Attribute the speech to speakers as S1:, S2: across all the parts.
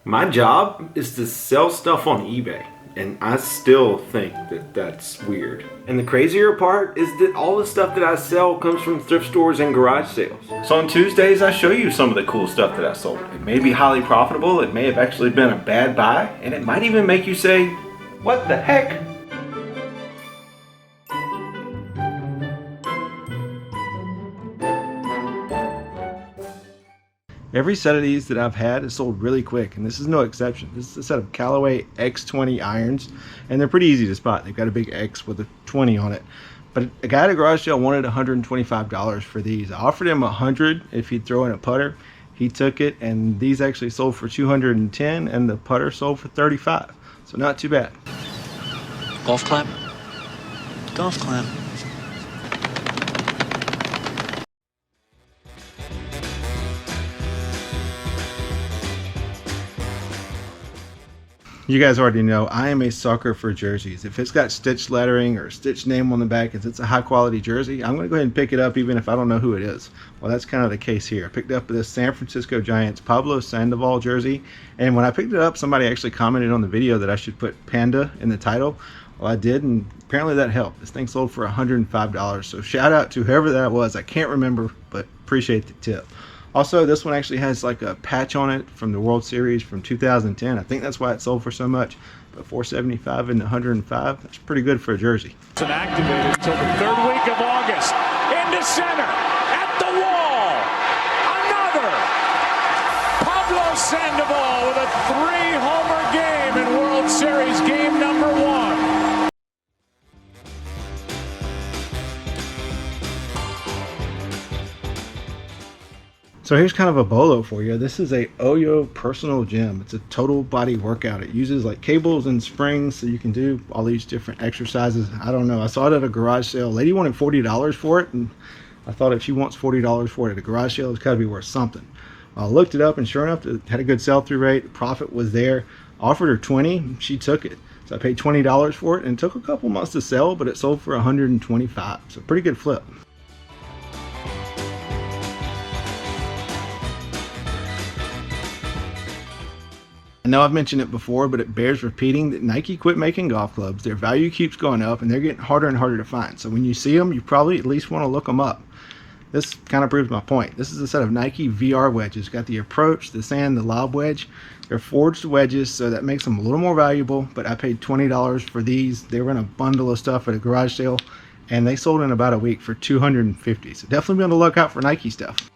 S1: My job is to sell stuff on eBay, and I still think that that's weird. And the crazier part is that all the stuff that I sell comes from thrift stores and garage sales. So on Tuesdays, I show you some of the cool stuff that I sold. It may be highly profitable, it may have actually been a bad buy, and it might even make you say, what the heck? Every set of these that I've had is sold really quick, and this is no exception. This is a set of Callaway X20 Irons, and they're pretty easy to spot. They've got a big X with a 20 on it. But a guy at a garage sale wanted $125 for these. I offered him $100 if he'd throw in a putter. He took it, and these actually sold for $210, and the putter sold for $35. So not too bad.
S2: Golf clap? Golf clap.
S1: You guys already know I am a sucker for jerseys. If it's got stitched lettering or stitched name on the back, if it's a high quality jersey, I'm going to go ahead and pick it up even if I don't know who it is. Well, that's kind of the case here. I picked up this San Francisco Giants Pablo Sandoval jersey, and when I picked it up, somebody actually commented on the video that I should put Panda in the title. Well, I did, and apparently that helped. This thing sold for $105, so shout out to whoever that was. I can't remember, but appreciate the tip. Also, this one actually has like a patch on it from the World Series from 2010. I think that's why it sold for so much. But $475 and $105, that's pretty good for a jersey.
S3: It's activated until the third week of August. Into center, at the wall, another. Pablo Sandoval with a 3-homer game in World Series game number 1.
S1: So here's kind of a bolo for you. This is a Oyo personal gym. It's a total body workout. It uses like cables and springs so you can do all these different exercises. I don't know. I saw it at a garage sale. Lady wanted $40 for it, and I thought if she wants $40 for it at a garage sale, it's got to be worth something. I looked it up, and sure enough, it had a good sell-through rate. The profit was there. Offered her $20. She took it. So I paid $20 for it, and it took a couple months to sell, but it sold for $125. So pretty good flip. I know I've mentioned it before, but it bears repeating that Nike quit making golf clubs. Their value keeps going up, and they're getting harder and harder to find. So when you see them, you probably at least want to look them up. This kind of proves my point. This is a set of Nike Vr Wedges. Got the approach, the sand, the lob wedge. They're forged wedges, so that makes them a little more valuable, but I paid $20 for these. They were in a bundle of stuff at a garage sale, and they sold in about a week for $250. So definitely be on the lookout for Nike stuff.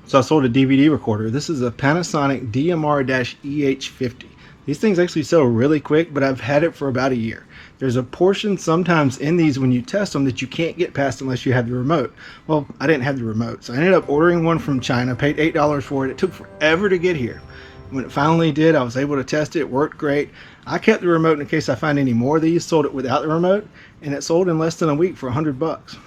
S1: So I sold a DVD recorder. This is a Panasonic DMR-EH50. These things actually sell really quick, but I've had it for about a year. There's a portion sometimes in these when you test them that you can't get past unless you have the remote. Well, I didn't have the remote, so I ended up ordering one from China, paid $8 for it. It took forever to get here. When it finally did, I was able to test it. It worked great. I kept the remote in case I find any more of these, sold it without the remote, and it sold in less than a week for $100.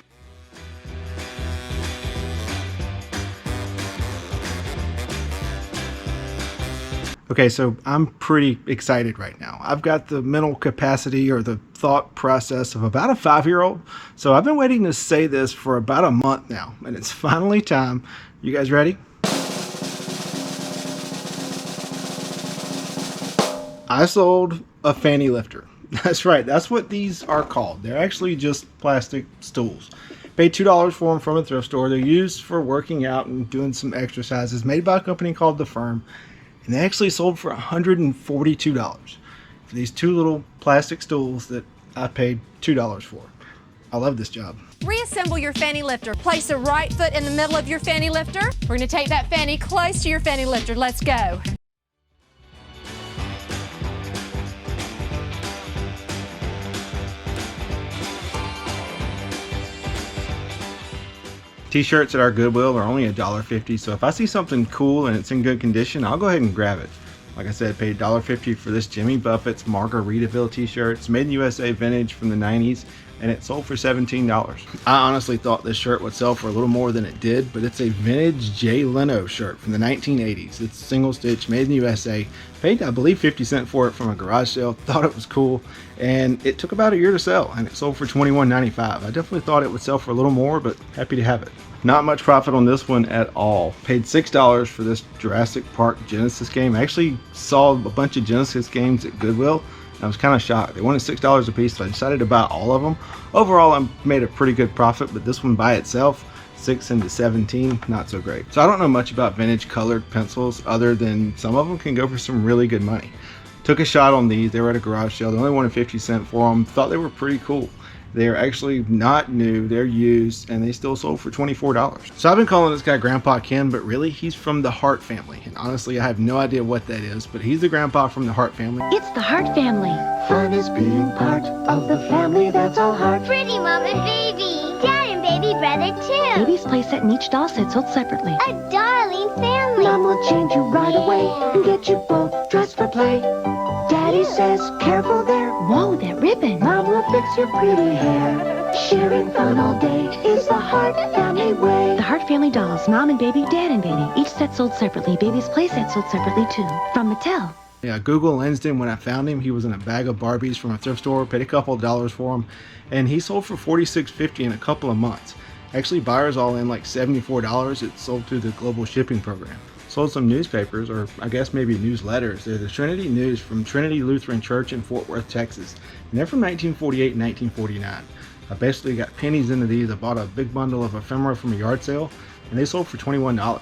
S1: Okay, so I'm pretty excited right now. I've got the mental capacity or the thought process of about a 5-year-old. So I've been waiting to say this for about a month now, and it's finally time. You guys ready? I sold a Fanny Lifter. That's right, that's what these are called. They're actually just plastic stools. Paid $2 for them from a thrift store. They're used for working out and doing some exercises, made by a company called The Firm. And they actually sold for $142 for these two little plastic stools that I paid $2 for. I love this job.
S4: Reassemble your Fanny Lifter. Place the right foot in the middle of your Fanny Lifter. We're going to take that Fanny close to your Fanny Lifter. Let's go.
S1: T-shirts at our Goodwill are only $1.50, so if I see something cool and it's in good condition, I'll go ahead and grab it. Like I said, paid $1.50 for this Jimmy Buffett's Margaritaville t-shirt. It's made in USA vintage from the 90s. and it sold for $17. I honestly thought this shirt would sell for a little more than it did, but it's a vintage Jay Leno shirt from the 1980s. It's single stitch, made in the USA. Paid, I believe, 50 cents for it from a garage sale. Thought it was cool, and it took about a year to sell, and it sold for $21.95. I definitely thought it would sell for a little more, but happy to have it. Not much profit on this one at all. Paid $6 for this Jurassic Park Genesis game. I actually saw a bunch of Genesis games at Goodwill. I was kind of shocked. They wanted $6 a piece, so I decided to buy all of them. Overall, I made a pretty good profit, but this one by itself, 6 into 17, not so great. So I don't know much about vintage colored pencils other than some of them can go for some really good money. Took a shot on these. They were at a garage sale. They only wanted 50 cents for them. Thought they were pretty cool. They're actually not new, they're used, and they still sold for $24. So I've been calling this guy Grandpa Ken, but really he's from the Hart family. And honestly, I have no idea what that is, but he's the grandpa from the Hart family.
S5: It's the Hart family.
S6: Fun is being part of the family that's all Hart.
S7: Pretty mom and baby. Dad and baby brother too.
S5: Baby's playset and each doll set sold separately.
S7: A darling family.
S6: Mom will change you right away and get you both dressed for play. Daddy says, careful there.
S5: Whoa, that ribbon.
S6: Mom will fix your pretty hair. Sharing fun all day is the Hart family way.
S5: The Hart family dolls, mom and baby, dad and baby. Each set sold separately. Baby's playset sold separately too. From Mattel.
S1: Yeah, Google lensed him when I found him. He was in a bag of Barbies from a thrift store. Paid a couple of dollars for him, and he sold for $46.50 in a couple of months. Actually, buyers all in like $74. It sold through the global shipping program. Sold some newspapers, or I guess maybe newsletters. They're the Trinity News from Trinity Lutheran Church in Fort Worth, Texas. And they're from 1948 and 1949. I basically got pennies into these. I bought a big bundle of ephemera from a yard sale, and they sold for $21.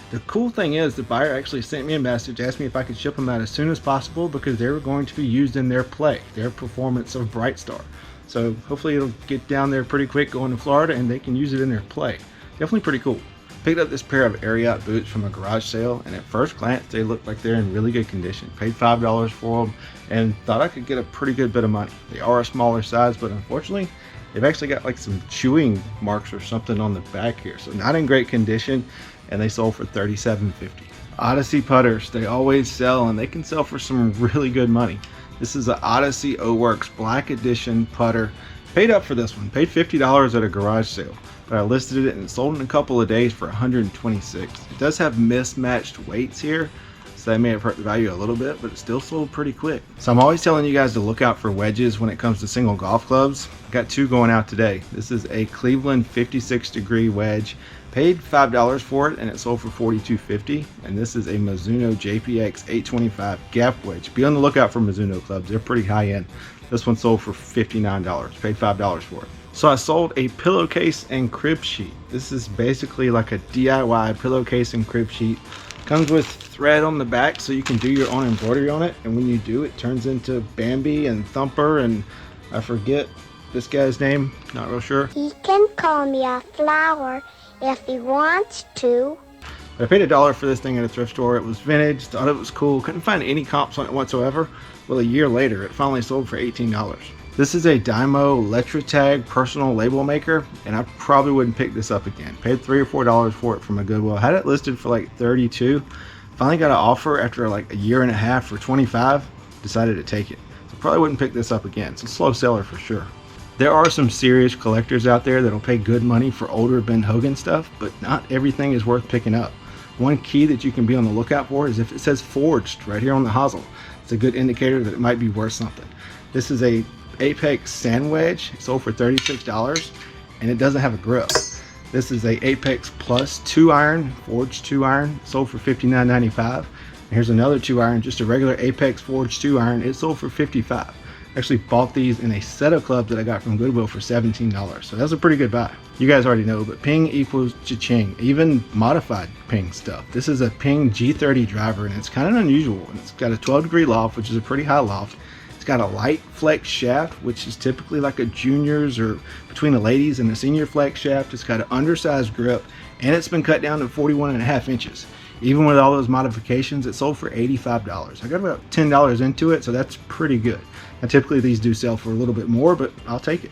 S1: The cool thing is the buyer actually sent me a message, asked me if I could ship them out as soon as possible because they were going to be used in their play, their performance of Bright Star. So hopefully it'll get down there pretty quick going to Florida and they can use it in their play. Definitely pretty cool. Picked up this pair of Ariat boots from a garage sale, and at first glance they look like they're in really good condition. Paid $5 for them and thought I could get a pretty good bit of money. They are a smaller size, but unfortunately they've actually got like some chewing marks or something on the back here, so not in great condition, and they sold for $37.50. Odyssey Putters, they always sell, and they can sell for some really good money. This is an Odyssey O-Works Black Edition putter. Paid up for this one, paid $50 at a garage sale, but I listed it and it sold in a couple of days for $126. It does have mismatched weights here, so that may have hurt the value a little bit, but it still sold pretty quick. So I'm always telling you guys to look out for wedges when it comes to single golf clubs. I got two going out today. This is a Cleveland 56 degree wedge. Paid $5 for it and it sold for $42.50. And this is a Mizuno JPX 825 gap wedge. Be on the lookout for Mizuno clubs. They're pretty high end. This one sold for $59. Paid $5 for it. So I sold a pillowcase and crib sheet. This is basically like a DIY pillowcase and crib sheet. Comes with thread on the back so you can do your own embroidery on it. And when you do, it turns into Bambi and Thumper and I forget this guy's name. Not real sure.
S7: He can call me a flower if he wants to.
S1: But I paid $1 for this thing at a thrift store. It was vintage, thought it was cool, couldn't find any comps on it whatsoever. Well, a year later, it finally sold for $18. This is a Dymo Electrotag personal label maker, and I probably wouldn't pick this up again. Paid $3 or $4 for it from a Goodwill. Had it listed for like $32. Finally got an offer after like a year and a half for $25. Decided to take it. So probably wouldn't pick this up again. It's a slow seller for sure. There are some serious collectors out there that'll pay good money for older Ben Hogan stuff, but not everything is worth picking up. One key that you can be on the lookout for is if it says forged right here on the hosel. It's a good indicator that it might be worth something. This is a Apex sand wedge. It sold for $36 and it doesn't have a grip. This is a Apex Plus 2 iron, forged 2 iron, sold for $59.95. Here's another 2 iron, just a regular Apex forged 2 iron. It sold for $55. Actually bought these in a set of clubs that I got from Goodwill for $17. So that's a pretty good buy. You guys already know, but ping equals cha-ching, even modified ping stuff. This is a ping G30 driver and it's kind of unusual. And it's got a 12-degree loft, which is a pretty high loft. It's got a light flex shaft, which is typically like a juniors or between a ladies and a senior flex shaft. It's got an undersized grip and it's been cut down to 41.5 inches. Even with all those modifications, it sold for $85. I got about $10 into it, so that's pretty good. Now typically these do sell for a little bit more, but I'll take it.